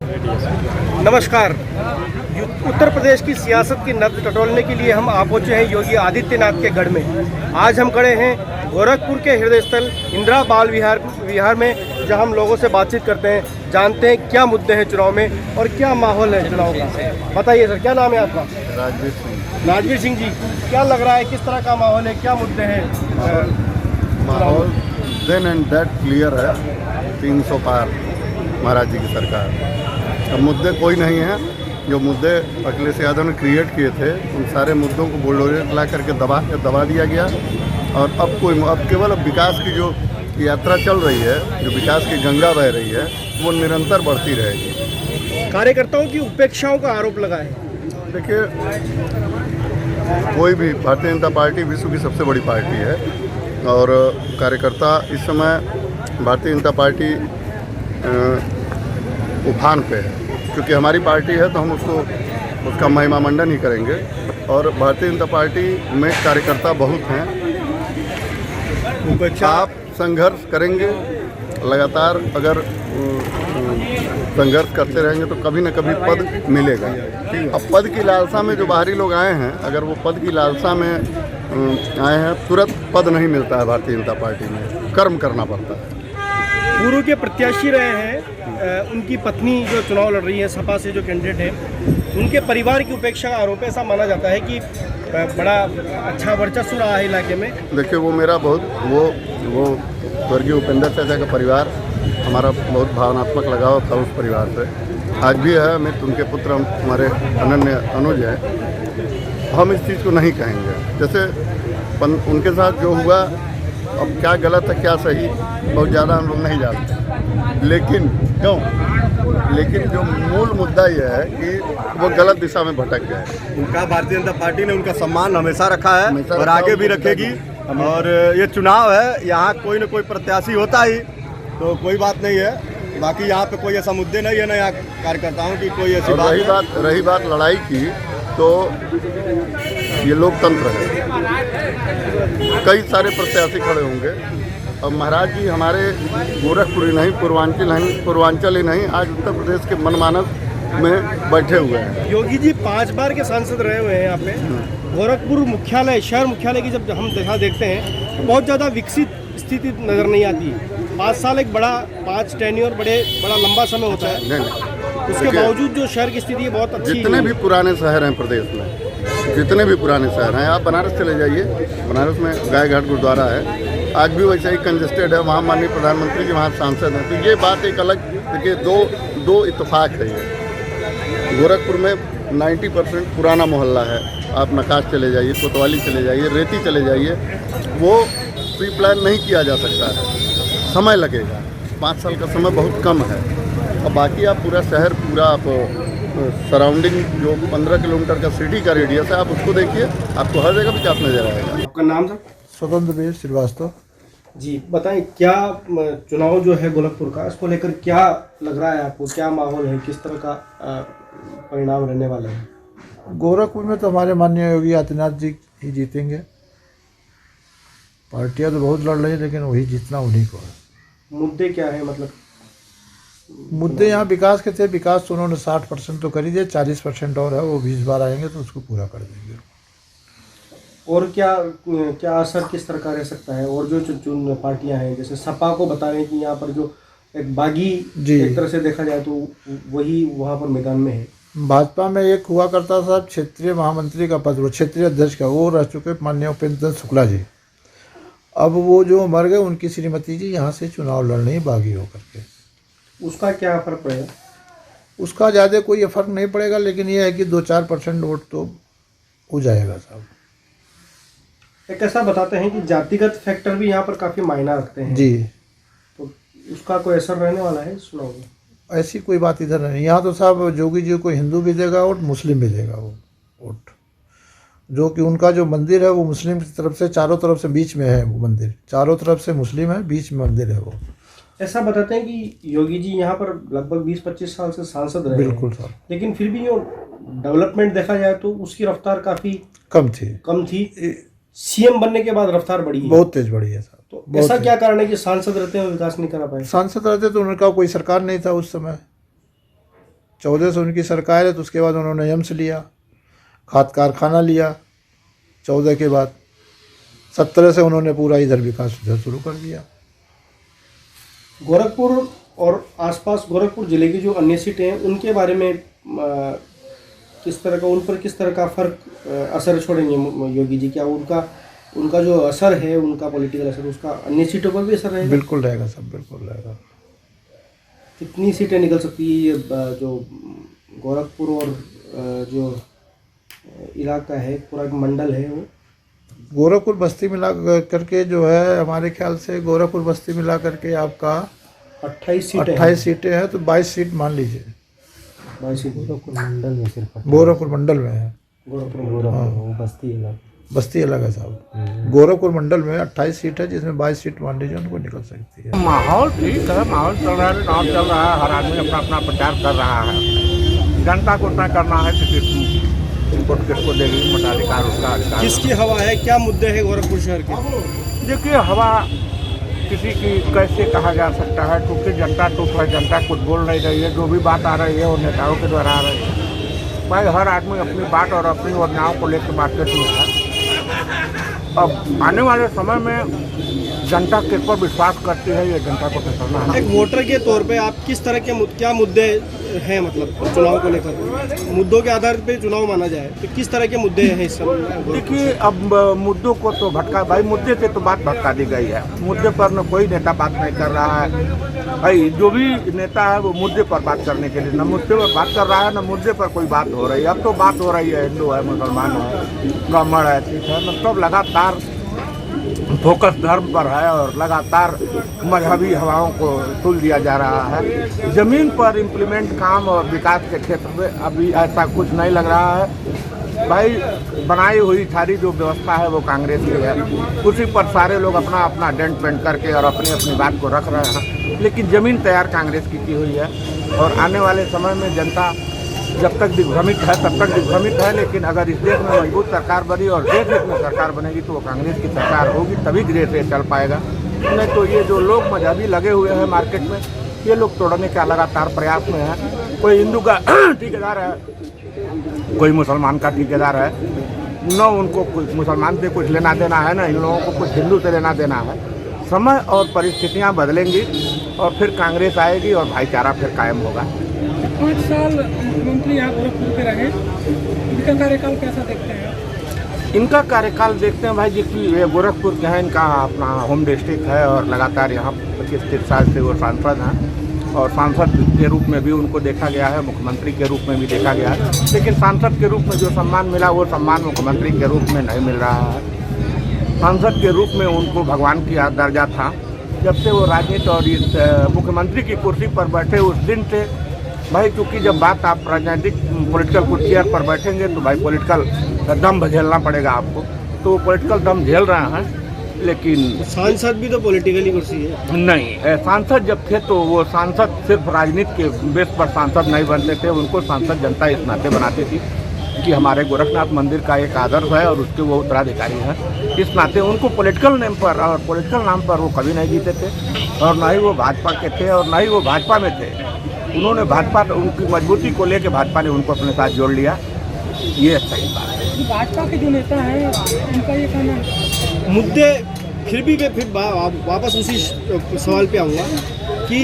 नमस्कार। उत्तर प्रदेश की सियासत की नब्ज टटोलने के लिए हम आ पहुंचे हैं योगी आदित्यनाथ के गढ़ में। आज हम खड़े हैं गोरखपुर के हृदय स्थल इंदिरा बाल विहार में, जहां हम लोगों से बातचीत करते हैं, जानते हैं क्या मुद्दे हैं चुनाव में और क्या माहौल है चुनाव का। बताइए सर, क्या नाम है आपका? राजवीर सिंह। राजवीर सिंह जी, क्या लग रहा है, किस तरह का माहौल है, क्या मुद्दे हैं? माहौल देन एंड दैट क्लियर है, 300 पार महाराज जी की सरकार। अब मुद्दे कोई नहीं है। जो मुद्दे अखिलेश यादव ने क्रिएट किए थे, उन सारे मुद्दों को बुलडोजर ला करके दबा दिया गया। और अब केवल विकास की जो यात्रा चल रही है, जो विकास की गंगा बह रही है, वो निरंतर बढ़ती रहेगी। कार्यकर्ताओं की उपेक्षाओं का आरोप लगा है। देखिए, कोई भी भारतीय जनता पार्टी विश्व की सबसे बड़ी पार्टी है और कार्यकर्ता इस समय भारतीय जनता पार्टी उफान पे है। क्योंकि हमारी पार्टी है तो हम उसका महिमा मंडन ही करेंगे। और भारतीय जनता पार्टी में कार्यकर्ता बहुत हैं। आप संघर्ष करेंगे लगातार, अगर संघर्ष करते रहेंगे तो कभी न कभी पद मिलेगा। अब पद की लालसा में जो बाहरी लोग आए हैं, अगर वो पद की लालसा में आए हैं, तुरंत पद नहीं मिलता है। भारतीय जनता पार्टी में कर्म करना पड़ता है। पूर्व के प्रत्याशी रहे हैं, उनकी पत्नी जो चुनाव लड़ रही है, सपा से जो कैंडिडेट है, उनके परिवार की उपेक्षा का आरोप है। ऐसा माना जाता है कि बड़ा अच्छा वर्चस्व रहा है इलाके में। देखिए, वो मेरा बहुत वो स्वर्गीय उपेंद्र चाचा का परिवार, हमारा बहुत भावनात्मक लगाव था उस परिवार से, आज भी है। उनके पुत्र हमारे अनन्य अनुज हैं। हम इस चीज़ को नहीं कहेंगे। जैसे उनके साथ जो हुआ, अब क्या गलत है क्या सही, बहुत ज़्यादा हम लोग नहीं जानते। लेकिन जो मूल मुद्दा यह है कि वो गलत दिशा में भटक गए। उनका भारतीय जनता पार्टी ने उनका सम्मान हमेशा रखा है और आगे भी रखेगी। और ये चुनाव है, यहाँ कोई न कोई प्रत्याशी होता ही, तो कोई बात नहीं है। बाकी यहाँ पे कोई ऐसा मुद्दे नहीं है ना यहाँ कार्यकर्ताओं की कोई ऐसी बात। रही बात लड़ाई की, तो ये लोकतंत्र है। कई सारे प्रत्याशी खड़े होंगे। अब महाराज जी हमारे गोरखपुर ही नहीं, पूर्वांचल ही नहीं, आज उत्तर प्रदेश के मनमानस में बैठे हुए हैं। योगी जी 5 बार के सांसद रहे हुए हैं यहाँ पे। गोरखपुर मुख्यालय, शहर मुख्यालय की जब हम देखते हैं तो बहुत ज़्यादा विकसित स्थिति नज़र नहीं आती। 5 साल एक पाँच टेन्योर बड़ा लंबा समय होता है। नहीं। उसके बावजूद जो शहर की स्थिति है बहुत अच्छी। जितने भी पुराने शहर हैं प्रदेश में, जितने भी पुराने शहर हैं, आप बनारस चले जाइए, बनारस में गाय घाट गुरुद्वारा है, आज भी वैसे ही कंजेस्टेड है। वहाँ माननीय प्रधानमंत्री जी वहाँ सांसद हैं। तो ये बात एक अलग, देखिए, दो इत्तेफाक है ये। गोरखपुर में 90% पुराना मोहल्ला है। आप नकाश चले जाइए, कोतवाली चले जाइए, रेती चले जाइए, वो प्री प्लान नहीं किया जा सकता है, समय लगेगा। 5 साल का समय बहुत कम है। और बाकी आप पूरा शहर, पूरा आप सराउंडिंग जो 15 किलोमीटर का सिटी का रेडियस है, आप उसको देखिए, आपको हर जगह विकास नजर आएगा। आपका नाम सर? स्वतंत्र श्रीवास्तव जी, बताएं क्या चुनाव जो है गोरखपुर का, इसको लेकर क्या लग रहा है आपको, क्या माहौल है, किस तरह का परिणाम रहने वाला है? गोरखपुर में तो हमारे माननीय योगी आदित्यनाथ जी ही जीतेंगे। पार्टियां तो बहुत लड़ रही है, लेकिन वही जीतना उन्हीं को है। मुद्दे क्या है, मतलब मुद्दे यहाँ विकास के थे। विकास तो उन्होंने 60% तो कर ही दिया, 40% और है, वो 20 बार आएंगे तो उसको पूरा कर देंगे। और क्या असर किस तरह का रह सकता है? और जो पार्टियां हैं, जैसे सपा को बता रहे हैं कि यहाँ पर जो एक बागी एक तरह से देखा जाए तो वही वहाँ पर मैदान में है। भाजपा में एक हुआ करता था क्षेत्रीय महामंत्री का पद, वो क्षेत्रीय अध्यक्ष का, वो रह चुके माननीय उपेंद्र शुक्ला जी। अब वो जो मर गए, उनकी श्रीमती जी यहाँ से चुनाव लड़ रही बागी होकर के। उसका क्या फर्क पड़ेगा? उसका ज़्यादा कोई फर्क नहीं पड़ेगा, लेकिन ये है कि 2-4% वोट तो हो जाएगा साहब। एक ऐसा बताते हैं कि जातिगत फैक्टर भी यहाँ पर काफ़ी मायना रखते हैं जी, तो उसका कोई असर रहने वाला है चुनाव में? ऐसी कोई बात इधर नहीं। यहाँ तो साहब जोगी जी को हिंदू भी देगा वोट, मुस्लिम भी देगा वोट। जो कि उनका जो मंदिर है वो मुस्लिम की तरफ से, चारों तरफ से बीच में है वो मंदिर, चारों तरफ से मुस्लिम है, बीच में मंदिर है वो। ऐसा बताते हैं कि योगी जी यहाँ पर लगभग 20-25 साल से सांसद रहे। बिल्कुल साहब। लेकिन फिर भी जो डेवलपमेंट देखा जाए तो उसकी रफ्तार काफ़ी कम थी। सीएम बनने के बाद रफ्तार बढ़ी है, बहुत तेज बढ़ी है साहब। तो ऐसा क्या कारण है कि सांसद रहते हुए विकास नहीं करा पाए? सांसद रहते तो उनका कोई सरकार नहीं था उस समय। 14 से उनकी सरकार है, तो उसके बाद उन्होंने एम्स लिया, खाद कारखाना लिया 14 के बाद, 17 से उन्होंने पूरा इधर विकास उधर शुरू कर दिया। गोरखपुर और आसपास गोरखपुर जिले की जो अन्य सीटें हैं उनके बारे में किस तरह का, उन पर किस तरह का फर्क असर छोड़ेंगे योगी जी? क्या उनका जो असर है, उनका पॉलिटिकल असर, उसका अन्य सीटों पर भी असर रहेगा? बिल्कुल रहेगा, सब बिल्कुल रहेगा। कितनी सीटें निकल सकती है ये जो गोरखपुर और जो इलाका है, पूरा मंडल है वो? गोरखपुर बस्ती मिला करके जो है, हमारे ख्याल से गोरखपुर बस्ती मिला करके आपका 28 सीटें 28 सीटें हैं, तो 22 सीट मान लीजिए। 22 सीट गोरखपुर मंडल में, सिर्फ गोरखपुर मंडल में है, गोरखपुर बस्ती अलग है साहब। गोरखपुर मंडल में 28 सीट है, जिसमें 22 सीट मान लीजिए उनको निकल सकती है। माहौल ठीक है, माहौल चल रहा है, चुनाव चल रहा है, हर आदमी अपना अपना प्रचार कर रहा है। जनता को उतना करना है कि वोट किसको देगी, मताधिकार उसका अधिकार। किसकी हवा है, क्या मुद्दे हैं गोरखपुर शहर के? देखिए, हवा किसी की कैसे कहा जा सकता है, क्योंकि जनता चुप है, जनता कुछ बोल नहीं रही है। जो भी बात आ रही है वो नेताओं के द्वारा आ रही है। भाई हर आदमी अपनी बात और अपनी योजनाओं को लेकर मार्केट में है। अब आने वाले समय में जनता किस पर विश्वास करती है, ये जनता को करना है। एक वोटर के तौर पे आप किस तरह के क्या मुद्दे हैं, मतलब चुनाव को लेकर मुद्दों के आधार पे चुनाव माना जाए तो किस तरह के मुद्दे हैं इस समय? देखिए, अब मुद्दों को तो भटका, भाई मुद्दे से तो बात भटका दी गई है। मुद्दे पर न कोई नेता बात नहीं कर रहा है। भाई जो भी नेता है वो मुद्दे पर बात करने के लिए न मुद्दे पर बात कर रहा है, न मुद्दे पर कोई बात हो रही है। अब तो बात हो रही है, हिंदू है, मुसलमान है, ब्राह्मण है, सिख है, मतलब लगातार फोकस धर्म पर है और लगातार मजहबी हवाओं को तुल दिया जा रहा है। ज़मीन पर इम्प्लीमेंट काम और विकास के क्षेत्र में अभी ऐसा कुछ नहीं लग रहा है। भाई बनाई हुई सारी जो व्यवस्था है वो कांग्रेस की है, उसी पर सारे लोग अपना अपना डेंट पेंट करके और अपनी अपनी बात को रख रहे हैं। लेकिन ज़मीन तैयार कांग्रेस की हुई है और आने वाले समय में जनता जब तक दिग्भ्रमित है तब तक दिग्भ्रमित है। लेकिन अगर इस देश में मजबूत सरकार बनी और देश हित में सरकार बनेगी तो वो कांग्रेस की सरकार होगी, तभी देश ये चल पाएगा। नहीं तो ये जो लोग मजहबी लगे हुए हैं मार्केट में, ये लोग तोड़ने का लगातार प्रयास में है। कोई हिंदू का ठेकेदार है, कोई मुसलमान का ठेकेदार है, न उनको कुछ मुसलमान से कुछ लेना देना है, न इन लोगों को कुछ हिंदू से लेना देना है। समय और परिस्थितियाँ बदलेंगी और फिर कांग्रेस आएगी और भाईचारा फिर कायम होगा। 5 साल मुख्यमंत्री यहाँ गोरखपुर के रहे, इनका कार्यकाल कैसा देखते हैं? इनका कार्यकाल देखते हैं भाई जी कि ये गोरखपुर के हैं, इनका अपना होम डिस्ट्रिक्ट है और लगातार यहाँ 25-30 साल से वो सांसद हैं और सांसद के रूप में भी उनको देखा गया है, मुख्यमंत्री के रूप में भी देखा गया है। लेकिन सांसद के रूप में जो सम्मान मिला वो सम्मान मुख्यमंत्री के रूप में नहीं मिल रहा है। सांसद के रूप में उनको भगवान की दर्जा था। जब से वो राजनीति और इस मुख्यमंत्री की कुर्सी पर बैठे उस दिन से भाई, क्योंकि जब बात आप राजनीतिक पॉलिटिकल कुर्सियाँ पर बैठेंगे तो भाई पॉलिटिकल दम झेलना पड़ेगा आपको, तो वो पॉलिटिकल दम झेल रहे हैं। लेकिन सांसद भी तो पॉलिटिकली कुर्सी है। नहीं, सांसद जब थे तो वो सांसद सिर्फ राजनीति के बेस पर सांसद नहीं बनते थे, उनको सांसद जनता इस नाते बनाती थी कि हमारे गोरखनाथ मंदिर का एक आदर्श है और उसके वो उत्तराधिकारी हैं। इस नाते उनको पॉलिटिकल नेम पर और पॉलिटिकल नाम पर वो कभी नहीं जीते थे और ना ही वो भाजपा के थे और ना ही वो भाजपा में थे। उन्होंने भाजपा, उनकी मजबूती को लेकर भाजपा ने उनको अपने साथ जोड़ लिया। ये सही बात है। भाजपा के जो नेता हैं उनका ये कहना है मुद्दे फिर भी मैं फिर वापस उसी सवाल पे आऊँगा कि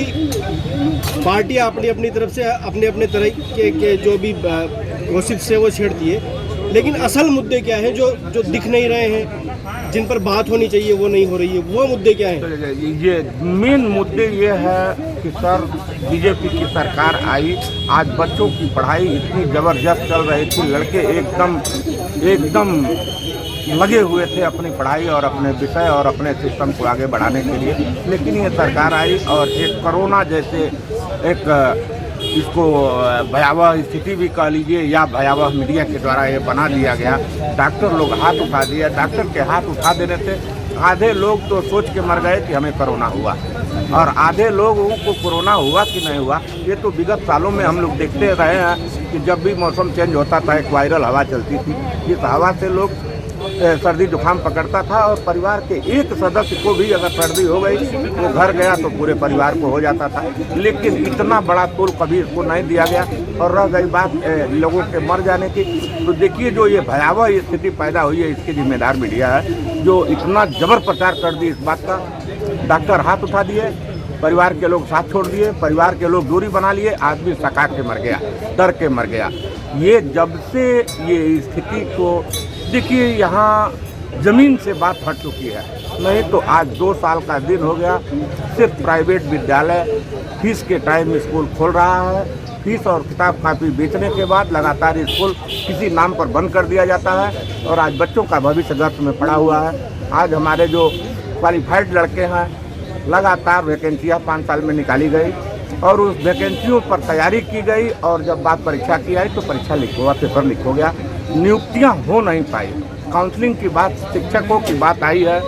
पार्टियाँ अपनी अपनी तरफ से अपने अपने तरह के जो भी गॉसिप से वो छेड़ती है, लेकिन असल मुद्दे क्या हैं जो दिख नहीं रहे हैं, जिन पर बात होनी चाहिए वो नहीं हो रही है, वो मुद्दे क्या हैं? ये मेन मुद्दे ये है कि सर बीजेपी की सरकार आई, आज बच्चों की पढ़ाई इतनी ज़बरदस्त चल रही थी, लड़के एकदम लगे हुए थे अपनी पढ़ाई और अपने विषय और अपने सिस्टम को आगे बढ़ाने के लिए। लेकिन ये सरकार आई और एक कोरोना जैसे एक इसको भयावह स्थिति भी कह लीजिए या भयावह मीडिया के द्वारा ये बना दिया गया। डॉक्टर लोग हाथ उठा दिया, डॉक्टर के हाथ उठा देने से आधे लोग तो सोच के मर गए कि हमें कोरोना हुआ और आधे लोगों को कोरोना हुआ कि नहीं हुआ ये तो विगत सालों में हम लोग देखते रहे हैं कि जब भी मौसम चेंज होता था एक वायरल हवा चलती थी, इस हवा से लोग सर्दी जुकाम पकड़ता था और परिवार के एक सदस्य को भी अगर सर्दी हो गई वो घर गया तो पूरे परिवार को हो जाता था। लेकिन इतना बड़ा तोल कभी इसको नहीं दिया गया। और रह गई बात लोगों के मर जाने की, तो देखिए जो ये भयावह स्थिति पैदा हुई है इसकी जिम्मेदार मीडिया है, जो इतना जबर प्रचार कर दी इस बात का। डॉक्टर हाथ उठा दिए, परिवार के लोग साथ छोड़ दिए, परिवार के लोग दूरी बना लिए, आदमी सका के मर गया, डर के मर गया। ये जब से ये स्थिति को देखिए, यहाँ ज़मीन से बात हट चुकी है। नहीं तो आज 2 साल का दिन हो गया, सिर्फ प्राइवेट विद्यालय फीस के टाइम स्कूल खोल रहा है, फीस और किताब कापी बेचने के बाद लगातार स्कूल किसी नाम पर बंद कर दिया जाता है और आज बच्चों का भविष्य गर्त में पड़ा हुआ है। आज हमारे जो क्वालिफाइड लड़के हैं, लगातार वैकेंसियाँ 5 साल में निकाली गई और उस वैकेंसियों पर तैयारी की गई और जब बात परीक्षा की आई तो परीक्षा लीक हुआ, पेपर लीक हो गया, नियुक्तियां हो नहीं पाई। काउंसलिंग की बात, शिक्षकों की बात आई है,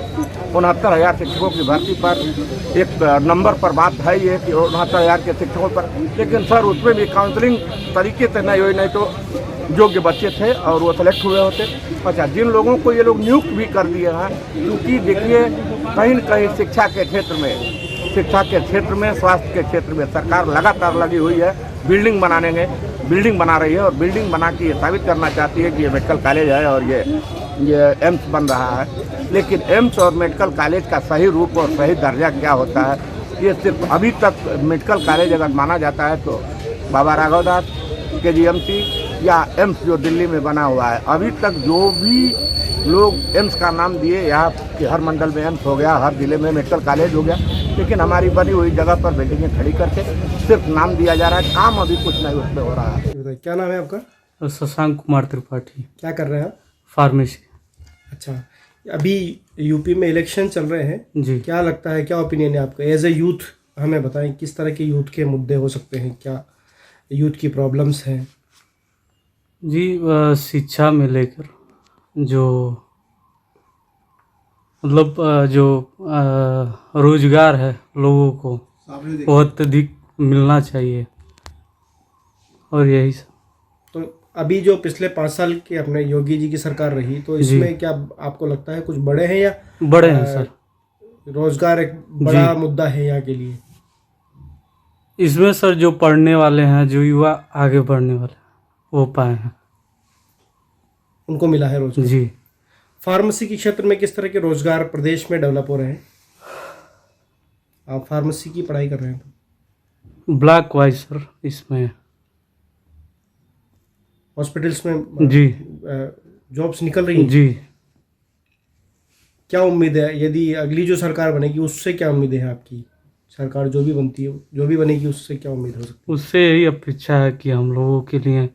69,000 शिक्षकों की भर्ती पर एक नंबर पर बात है ये कि 69,000 के शिक्षकों पर, लेकिन सर उसमें भी काउंसलिंग तरीके से नहीं हुई, नहीं तो योग्य बच्चे थे और वो सेलेक्ट हुए होते। अच्छा, जिन लोगों को ये लोग नियुक्त भी कर दिए हैं, क्योंकि देखिए कहीं न कहीं शिक्षा के क्षेत्र में, स्वास्थ्य के क्षेत्र में सरकार लगातार लगी हुई है, बिल्डिंग बना रही है और बिल्डिंग बना के ये साबित करना चाहती है कि ये मेडिकल कॉलेज है और ये एम्स बन रहा है। लेकिन एम्स और मेडिकल कॉलेज का सही रूप और सही दर्जा क्या होता है, ये सिर्फ अभी तक मेडिकल कॉलेज अगर माना जाता है तो बाबा राघवदास KGMC या एम्स जो दिल्ली में बना हुआ है। अभी तक जो भी लोग एम्स का नाम दिए, यहाँ कि हर मंडल में एम्स हो गया, हर जिले में मेडिकल कॉलेज हो गया, लेकिन हमारी बनी हुई जगह पर बिल्डिंगें खड़ी करके सिर्फ नाम दिया जा रहा है, काम अभी कुछ नहीं उसमें हो रहा है। क्या नाम है आपका? शशांक कुमार त्रिपाठी। क्या कर रहे हैं आप? फार्मेसी। अच्छा, अभी यूपी में इलेक्शन चल रहे हैं जी। क्या लगता है, क्या ओपिनियन है आपका एज ए यूथ? हमें बताएं किस तरह के यूथ के मुद्दे हो सकते हैं, क्या यूथ की प्रॉब्लम्स हैं? जी, शिक्षा में लेकर जो मतलब जो रोजगार है लोगों को बहुत अधिक मिलना चाहिए और यही सब। तो अभी जो पिछले 5 साल की अपने योगी जी की सरकार रही, तो इसमें क्या आपको लगता है कुछ बड़े हैं या बड़े हैं सर? रोजगार एक बड़ा मुद्दा है यहाँ के लिए? इसमें सर जो पढ़ने वाले हैं, जो युवा आगे बढ़ने वाले हैं, वो पाए हैं, उनको मिला है रोजगार। जी। फार्मेसी के क्षेत्र में किस तरह के रोजगार प्रदेश में डेवलप हो रहे हैं? आप फार्मेसी की पढ़ाई कर रहे हैं तो ब्लॉक वाइज सर इसमें हॉस्पिटल्स में जी जॉब्स निकल रही हैं? जी। क्या उम्मीद है यदि अगली जो सरकार बनेगी उससे, क्या उम्मीद है आपकी? सरकार जो भी बनती है, जो भी बनेगी, उससे क्या उम्मीद हो सकती है? उससे यही अपेक्षा है कि हम लोगों के लिए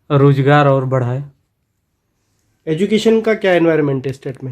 रोजगार और बढ़ाए। एजुकेशन का क्या एनवायरनमेंट है स्टेट में?